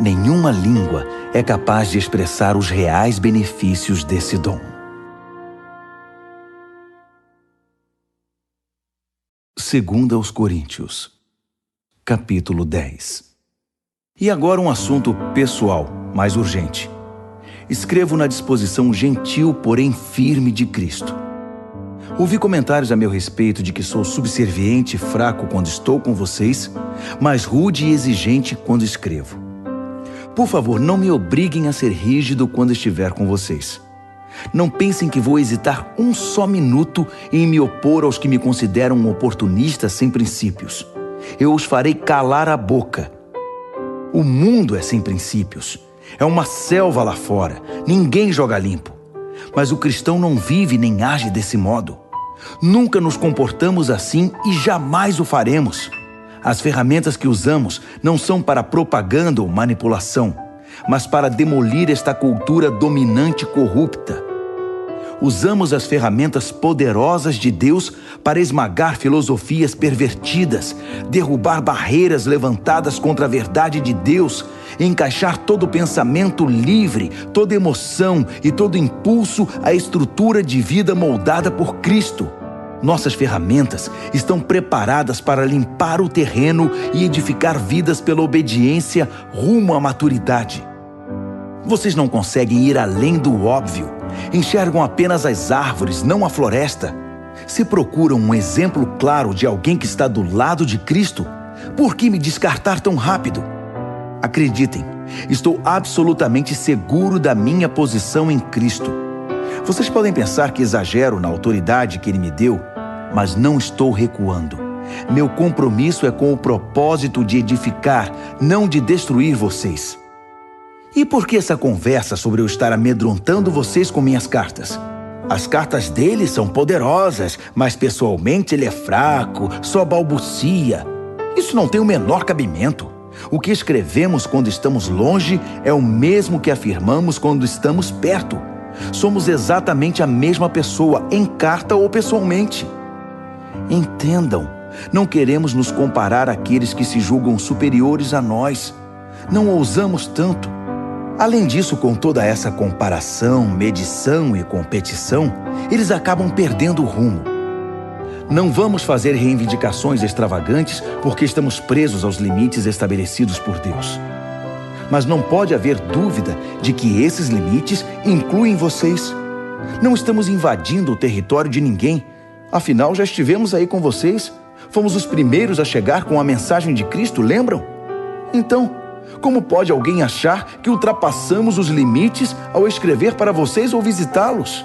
Nenhuma língua é capaz de expressar os reais benefícios desse dom. Segunda aos Coríntios, capítulo 10. E agora um assunto pessoal, mais urgente. Escrevo na disposição gentil, porém firme de Cristo. Ouvi comentários a meu respeito de que sou subserviente e fraco quando estou com vocês, mas rude e exigente quando escrevo. Por favor, não me obriguem a ser rígido quando estiver com vocês. Não pensem que vou hesitar um só minuto em me opor aos que me consideram um oportunista sem princípios. Eu os farei calar a boca. O mundo é sem princípios. É uma selva lá fora. Ninguém joga limpo. Mas o cristão não vive nem age desse modo. Nunca nos comportamos assim e jamais o faremos. As ferramentas que usamos não são para propaganda ou manipulação, mas para demolir esta cultura dominante e corrupta. Usamos as ferramentas poderosas de Deus para esmagar filosofias pervertidas, derrubar barreiras levantadas contra a verdade de Deus, encaixar todo pensamento livre, toda emoção e todo impulso à estrutura de vida moldada por Cristo. Nossas ferramentas estão preparadas para limpar o terreno e edificar vidas pela obediência rumo à maturidade. Vocês não conseguem ir além do óbvio. Enxergam apenas as árvores, não a floresta. Se procuram um exemplo claro de alguém que está do lado de Cristo, por que me descartar tão rápido? Acreditem, estou absolutamente seguro da minha posição em Cristo. Vocês podem pensar que exagero na autoridade que Ele me deu, mas não estou recuando. Meu compromisso é com o propósito de edificar, não de destruir vocês. E por que essa conversa sobre eu estar amedrontando vocês com minhas cartas? As cartas dele são poderosas, mas pessoalmente ele é fraco, só balbucia. Isso não tem o menor cabimento. O que escrevemos quando estamos longe é o mesmo que afirmamos quando estamos perto. Somos exatamente a mesma pessoa, em carta ou pessoalmente. Entendam, não queremos nos comparar àqueles que se julgam superiores a nós. Não ousamos tanto. Além disso, com toda essa comparação, medição e competição, eles acabam perdendo o rumo. Não vamos fazer reivindicações extravagantes porque estamos presos aos limites estabelecidos por Deus. Mas não pode haver dúvida de que esses limites incluem vocês. Não estamos invadindo o território de ninguém. Afinal, já estivemos aí com vocês. Fomos os primeiros a chegar com a mensagem de Cristo, lembram? Então, como pode alguém achar que ultrapassamos os limites ao escrever para vocês ou visitá-los?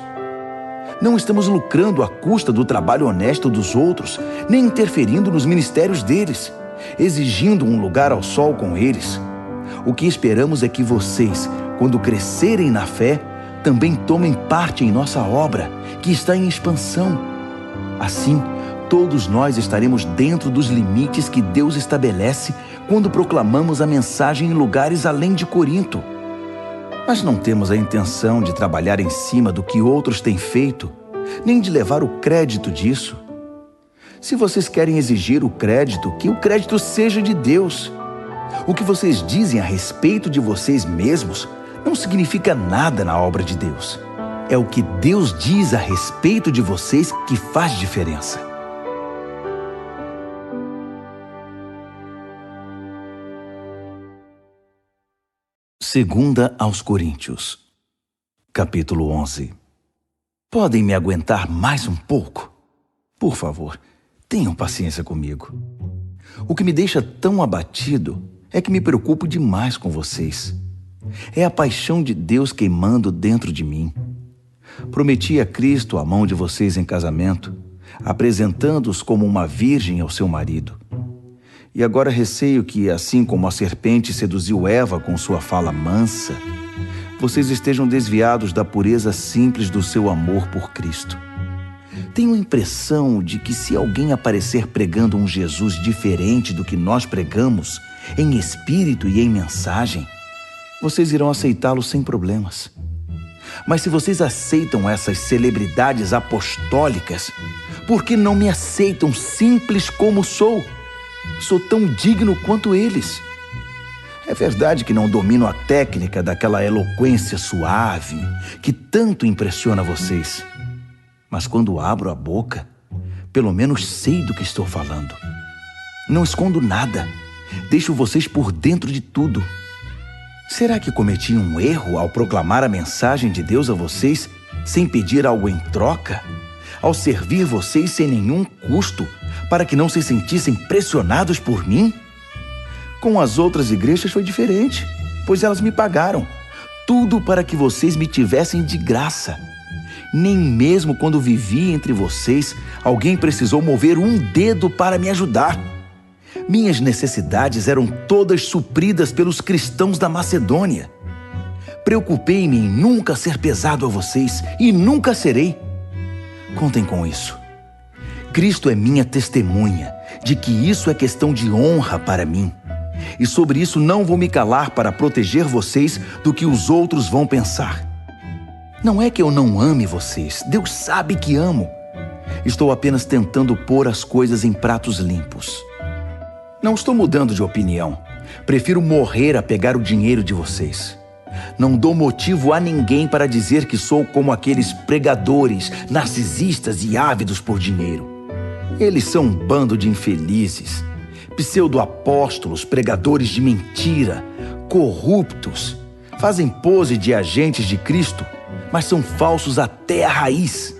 Não estamos lucrando à custa do trabalho honesto dos outros, nem interferindo nos ministérios deles, exigindo um lugar ao sol com eles. O que esperamos é que vocês, quando crescerem na fé, também tomem parte em nossa obra, que está em expansão. Assim, todos nós estaremos dentro dos limites que Deus estabelece quando proclamamos a mensagem em lugares além de Corinto. Mas não temos a intenção de trabalhar em cima do que outros têm feito, nem de levar o crédito disso. Se vocês querem exigir o crédito, que o crédito seja de Deus. O que vocês dizem a respeito de vocês mesmos não significa nada na obra de Deus. É o que Deus diz a respeito de vocês que faz diferença. Segunda aos Coríntios, capítulo 11. Podem me aguentar mais um pouco? Por favor, tenham paciência comigo. O que me deixa tão abatido é que me preocupo demais com vocês. É a paixão de Deus queimando dentro de mim. Prometi a Cristo a mão de vocês em casamento, apresentando-os como uma virgem ao seu marido. E agora receio que, assim como a serpente seduziu Eva com sua fala mansa, vocês estejam desviados da pureza simples do seu amor por Cristo. Tenho a impressão de que se alguém aparecer pregando um Jesus diferente do que nós pregamos, em espírito e em mensagem, vocês irão aceitá-lo sem problemas. Mas se vocês aceitam essas celebridades apostólicas, por que não me aceitam simples como sou? Sou tão digno quanto eles. É verdade que não domino a técnica daquela eloquência suave que tanto impressiona vocês. Mas quando abro a boca, pelo menos sei do que estou falando. Não escondo nada. Deixo vocês por dentro de tudo. Será que cometi um erro ao proclamar a mensagem de Deus a vocês sem pedir algo em troca? Ao servir vocês sem nenhum custo, para que não se sentissem pressionados por mim? Com as outras igrejas foi diferente, pois elas me pagaram. Tudo para que vocês me tivessem de graça. Nem mesmo quando vivi entre vocês, alguém precisou mover um dedo para me ajudar. Minhas necessidades eram todas supridas pelos cristãos da Macedônia. Preocupei-me em nunca ser pesado a vocês e nunca serei. Contem com isso. Cristo é minha testemunha de que isso é questão de honra para mim. E sobre isso não vou me calar para proteger vocês do que os outros vão pensar. Não é que eu não ame vocês, Deus sabe que amo. Estou apenas tentando pôr as coisas em pratos limpos. Não estou mudando de opinião. Prefiro morrer a pegar o dinheiro de vocês. Não dou motivo a ninguém para dizer que sou como aqueles pregadores narcisistas e ávidos por dinheiro. Eles são um bando de infelizes, pseudo-apóstolos, pregadores de mentira, corruptos. Fazem pose de agentes de Cristo, mas são falsos até a raiz.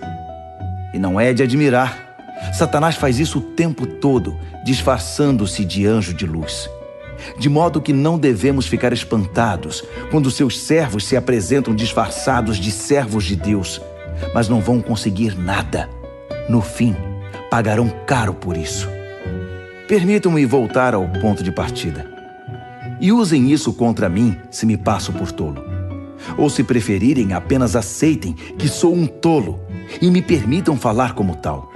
E não é de admirar. Satanás faz isso o tempo todo, disfarçando-se de anjo de luz. De modo que não devemos ficar espantados quando seus servos se apresentam disfarçados de servos de Deus, mas não vão conseguir nada. No fim, pagarão caro por isso. Permitam-me voltar ao ponto de partida. E usem isso contra mim se me passo por tolo. Ou, se preferirem, apenas aceitem que sou um tolo e me permitam falar como tal.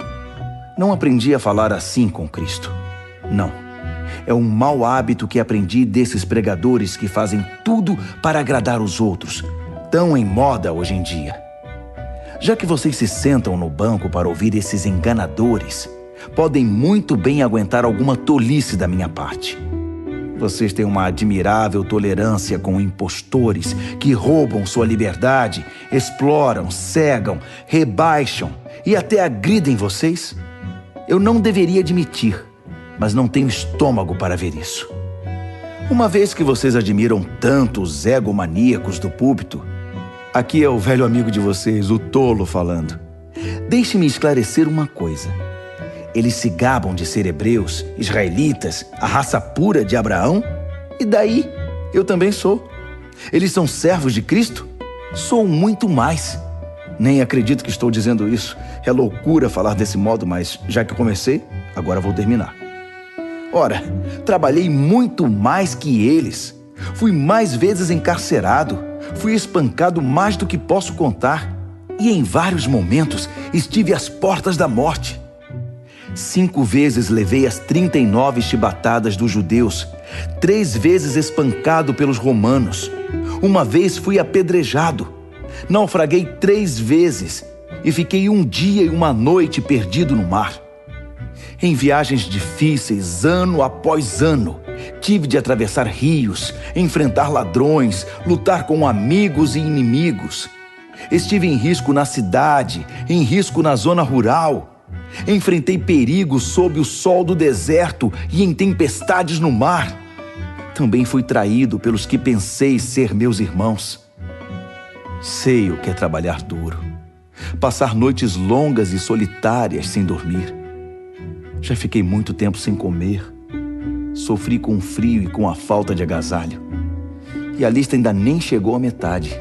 Não aprendi a falar assim com Cristo. Não. É um mau hábito que aprendi desses pregadores que fazem tudo para agradar os outros, tão em moda hoje em dia. Já que vocês se sentam no banco para ouvir esses enganadores, podem muito bem aguentar alguma tolice da minha parte. Vocês têm uma admirável tolerância com impostores que roubam sua liberdade, exploram, cegam, rebaixam e até agridem vocês. Eu não deveria admitir, mas não tenho estômago para ver isso. Uma vez que vocês admiram tanto os egomaníacos do púlpito, aqui é o velho amigo de vocês, o tolo, falando. Deixe-me esclarecer uma coisa. Eles se gabam de ser hebreus, israelitas, a raça pura de Abraão? E daí? Eu também sou. Eles são servos de Cristo? Sou muito mais. Nem acredito que estou dizendo isso. É loucura falar desse modo, mas já que comecei, agora vou terminar. Ora, trabalhei muito mais que eles. Fui mais vezes encarcerado. Fui espancado mais do que posso contar. E em vários momentos estive às portas da morte. 5 vezes levei as 39 chibatadas dos judeus, 3 vezes espancado pelos romanos. Uma vez fui apedrejado. Naufraguei 3 vezes e fiquei 1 dia e 1 noite perdido no mar. Em viagens difíceis, ano após ano, tive de atravessar rios, enfrentar ladrões, lutar com amigos e inimigos. Estive em risco na cidade, em risco na zona rural. Enfrentei perigos sob o sol do deserto e em tempestades no mar. Também fui traído pelos que pensei ser meus irmãos. Sei o que é trabalhar duro, passar noites longas e solitárias sem dormir. Já fiquei muito tempo sem comer. Sofri com o frio e com a falta de agasalho. E a lista ainda nem chegou à metade,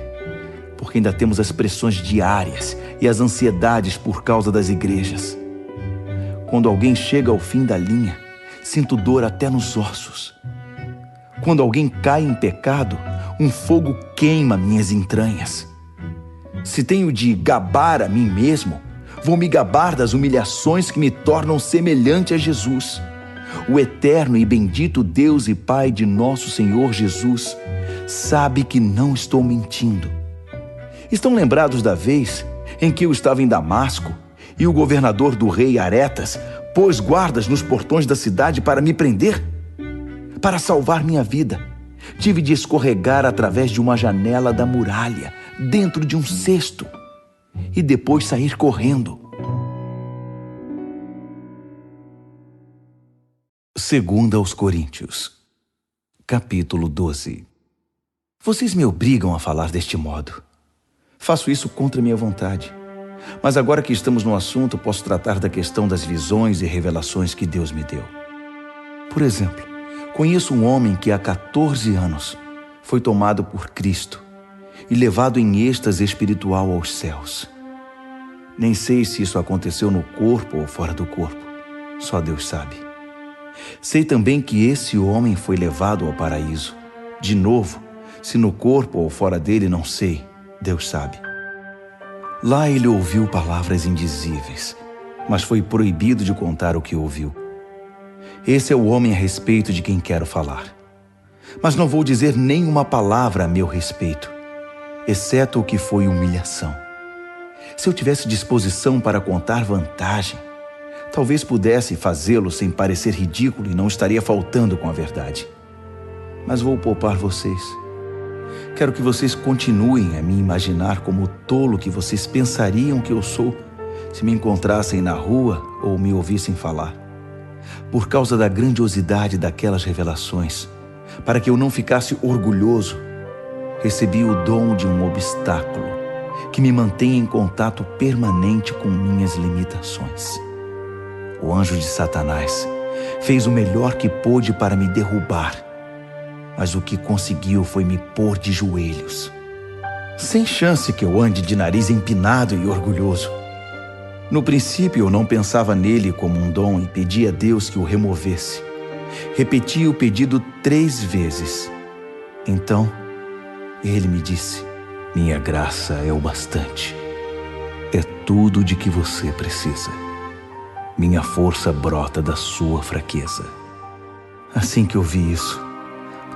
porque ainda temos as pressões diárias e as ansiedades por causa das igrejas. Quando alguém chega ao fim da linha, sinto dor até nos ossos. Quando alguém cai em pecado, um fogo queima minhas entranhas. Se tenho de gabar a mim mesmo, vou me gabar das humilhações que me tornam semelhante a Jesus. O eterno e bendito Deus e Pai de nosso Senhor Jesus sabe que não estou mentindo. Estão lembrados da vez em que eu estava em Damasco e o governador do rei Aretas pôs guardas nos portões da cidade para me prender? Para salvar minha vida, tive de escorregar através de uma janela da muralha, dentro de um cesto, e depois sair correndo. 2 aos Coríntios, capítulo 12. Vocês me obrigam a falar deste modo. Faço isso contra minha vontade. Mas agora que estamos no assunto, posso tratar da questão das visões e revelações que Deus me deu. Por exemplo, conheço um homem que há 14 anos foi tomado por Cristo e levado em êxtase espiritual aos céus. Nem sei se isso aconteceu no corpo ou fora do corpo. Só Deus sabe. Sei também que esse homem foi levado ao paraíso. De novo, se no corpo ou fora dele, não sei. Deus sabe. Lá ele ouviu palavras indizíveis, mas foi proibido de contar o que ouviu. Esse é o homem a respeito de quem quero falar. Mas não vou dizer nenhuma palavra a meu respeito, exceto o que foi humilhação. Se eu tivesse disposição para contar vantagem, talvez pudesse fazê-lo sem parecer ridículo e não estaria faltando com a verdade. Mas vou poupar vocês. Quero que vocês continuem a me imaginar como o tolo que vocês pensariam que eu sou se me encontrassem na rua ou me ouvissem falar. Por causa da grandiosidade daquelas revelações, para que eu não ficasse orgulhoso, recebi o dom de um obstáculo que me mantém em contato permanente com minhas limitações. O anjo de Satanás fez o melhor que pôde para me derrubar, mas o que conseguiu foi me pôr de joelhos. Sem chance que eu ande de nariz empinado e orgulhoso. No princípio, eu não pensava nele como um dom e pedi a Deus que o removesse. Repeti o pedido 3 vezes. Então, ele me disse: minha graça é o bastante. É tudo de que você precisa. Minha força brota da sua fraqueza. Assim que eu vi isso,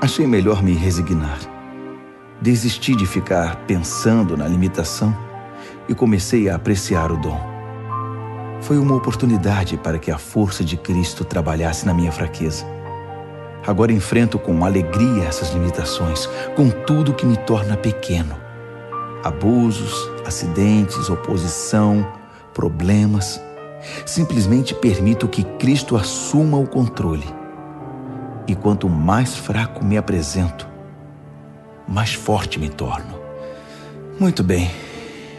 achei melhor me resignar. Desisti de ficar pensando na limitação e comecei a apreciar o dom. Foi uma oportunidade para que a força de Cristo trabalhasse na minha fraqueza. Agora enfrento com alegria essas limitações, com tudo que me torna pequeno. Abusos, acidentes, oposição, problemas. Simplesmente permito que Cristo assuma o controle. E quanto mais fraco me apresento, mais forte me torno. Muito bem,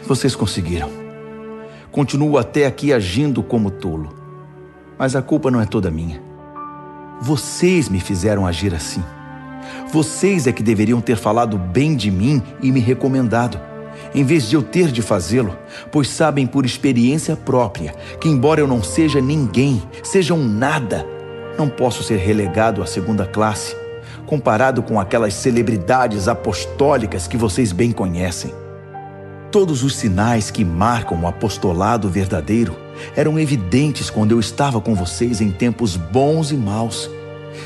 vocês conseguiram. Continuo até aqui agindo como tolo. Mas a culpa não é toda minha. Vocês me fizeram agir assim. Vocês é que deveriam ter falado bem de mim e me recomendado, em vez de eu ter de fazê-lo, pois sabem por experiência própria que, embora eu não seja ninguém, seja um nada, não posso ser relegado à segunda classe, comparado com aquelas celebridades apostólicas que vocês bem conhecem. Todos os sinais que marcam o apostolado verdadeiro eram evidentes quando eu estava com vocês em tempos bons e maus.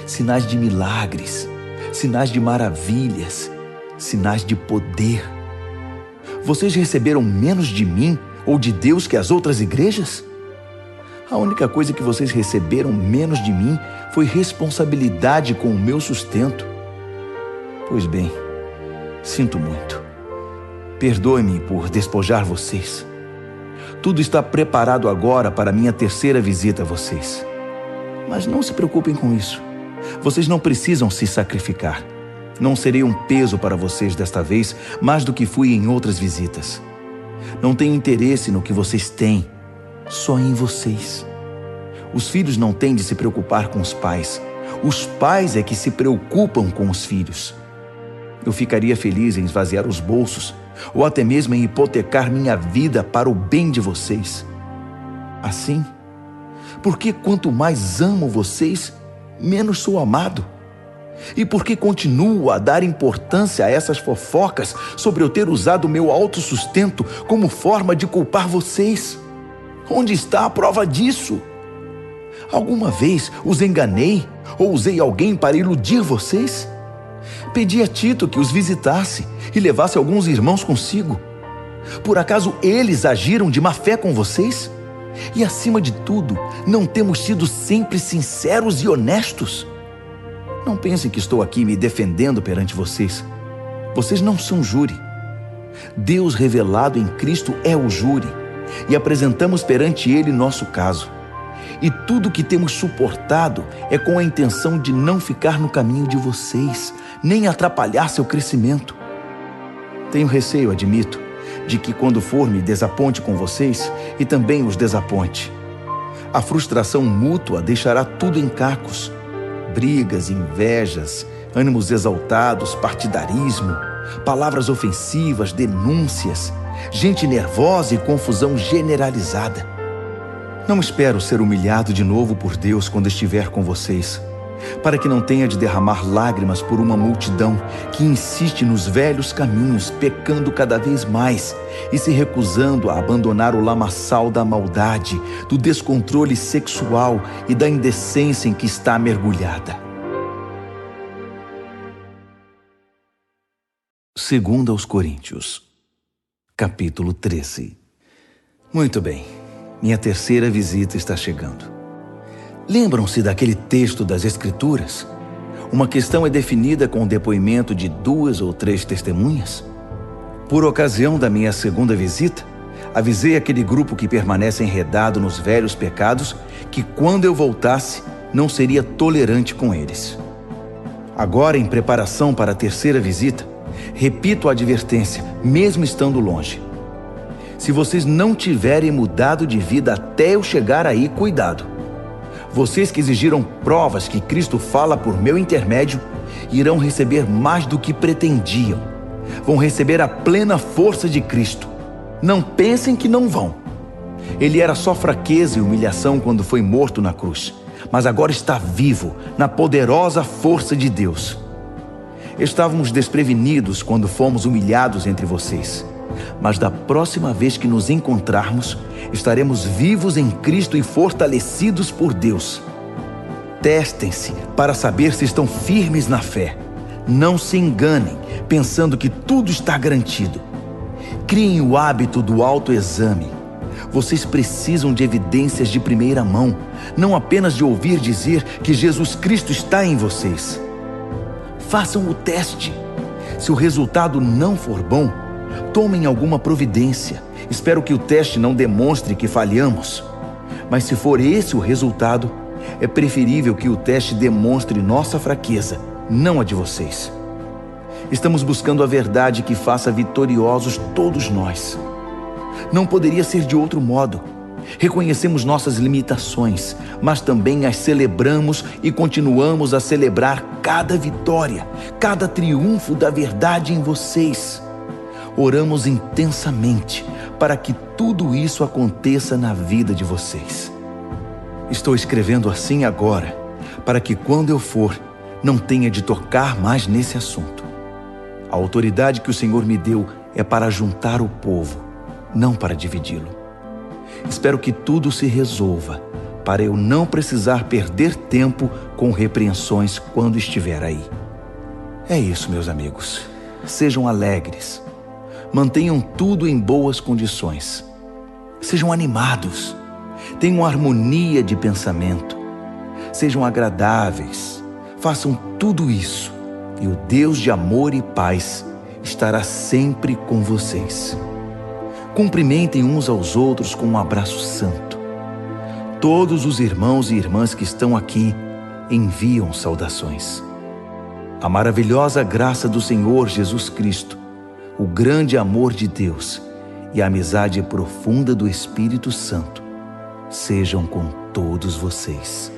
Sinais de milagres, sinais de maravilhas, sinais de poder. Vocês receberam menos de mim ou de Deus que as outras igrejas? A única coisa que vocês receberam menos de mim foi responsabilidade com o meu sustento. Pois bem, sinto muito. Perdoe-me por despojar vocês. Tudo está preparado agora para minha terceira visita a vocês. Mas não se preocupem com isso. Vocês não precisam se sacrificar. Não serei um peso para vocês desta vez, mais do que fui em outras visitas. Não tenho interesse no que vocês têm, só em vocês. Os filhos não têm de se preocupar com os pais. Os pais é que se preocupam com os filhos. Eu ficaria feliz em esvaziar os bolsos, ou até mesmo em hipotecar minha vida para o bem de vocês. Assim, porque quanto mais amo vocês, menos sou amado. E porque continuo a dar importância a essas fofocas sobre eu ter usado meu autossustento como forma de culpar vocês? Onde está a prova disso? Alguma vez os enganei ou usei alguém para iludir vocês? Pedi a Tito que os visitasse e levasse alguns irmãos consigo. Por acaso eles agiram de má fé com vocês? E acima de tudo, não temos sido sempre sinceros e honestos? Não pensem que estou aqui me defendendo perante vocês. Vocês não são júri. Deus revelado em Cristo é o júri, e apresentamos perante Ele nosso caso. E tudo que temos suportado é com a intenção de não ficar no caminho de vocês, nem atrapalhar seu crescimento. Tenho receio, admito, de que quando for me desaponte com vocês e também os desaponte. A frustração mútua deixará tudo em cacos. Brigas, invejas, ânimos exaltados, partidarismo, palavras ofensivas, denúncias, gente nervosa e confusão generalizada. Não espero ser humilhado de novo por Deus quando estiver com vocês, para que não tenha de derramar lágrimas por uma multidão que insiste nos velhos caminhos, pecando cada vez mais e se recusando a abandonar o lamaçal da maldade, do descontrole sexual e da indecência em que está mergulhada. 2 aos Coríntios, capítulo 13. Muito bem, minha terceira visita está chegando. Lembram-se daquele texto das Escrituras? Uma questão é definida com o depoimento de 2 ou 3 testemunhas. Por ocasião da minha segunda visita, avisei aquele grupo que permanece enredado nos velhos pecados que quando eu voltasse, não seria tolerante com eles. Agora, em preparação para a terceira visita, repito a advertência, mesmo estando longe. Se vocês não tiverem mudado de vida até eu chegar aí, cuidado. Vocês que exigiram provas que Cristo fala por meu intermédio, irão receber mais do que pretendiam. Vão receber a plena força de Cristo. Não pensem que não vão. Ele era só fraqueza e humilhação quando foi morto na cruz, mas agora está vivo na poderosa força de Deus. Estávamos desprevenidos quando fomos humilhados entre vocês, mas da próxima vez que nos encontrarmos, estaremos vivos em Cristo e fortalecidos por Deus. Testem-se para saber se estão firmes na fé. Não se enganem, pensando que tudo está garantido. Criem o hábito do autoexame. Vocês precisam de evidências de primeira mão, não apenas de ouvir dizer que Jesus Cristo está em vocês. Façam o teste. Se o resultado não for bom, tomem alguma providência. Espero que o teste não demonstre que falhamos. Mas se for esse o resultado, é preferível que o teste demonstre nossa fraqueza, não a de vocês. Estamos buscando a verdade que faça vitoriosos todos nós. Não poderia ser de outro modo. Reconhecemos nossas limitações, mas também as celebramos e continuamos a celebrar cada vitória, cada triunfo da verdade em vocês. Oramos intensamente para que tudo isso aconteça na vida de vocês. Estou escrevendo assim agora, para que quando eu for, não tenha de tocar mais nesse assunto. A autoridade que o Senhor me deu é para juntar o povo, não para dividi-lo. Espero que tudo se resolva, para eu não precisar perder tempo com repreensões quando estiver aí. É isso, meus amigos. Sejam alegres. Mantenham tudo em boas condições. Sejam animados. Tenham harmonia de pensamento. Sejam agradáveis. Façam tudo isso, e o Deus de amor e paz estará sempre com vocês. Cumprimentem uns aos outros com um abraço santo. Todos os irmãos e irmãs que estão aqui enviam saudações. A maravilhosa graça do Senhor Jesus Cristo, o grande amor de Deus e a amizade profunda do Espírito Santo sejam com todos vocês.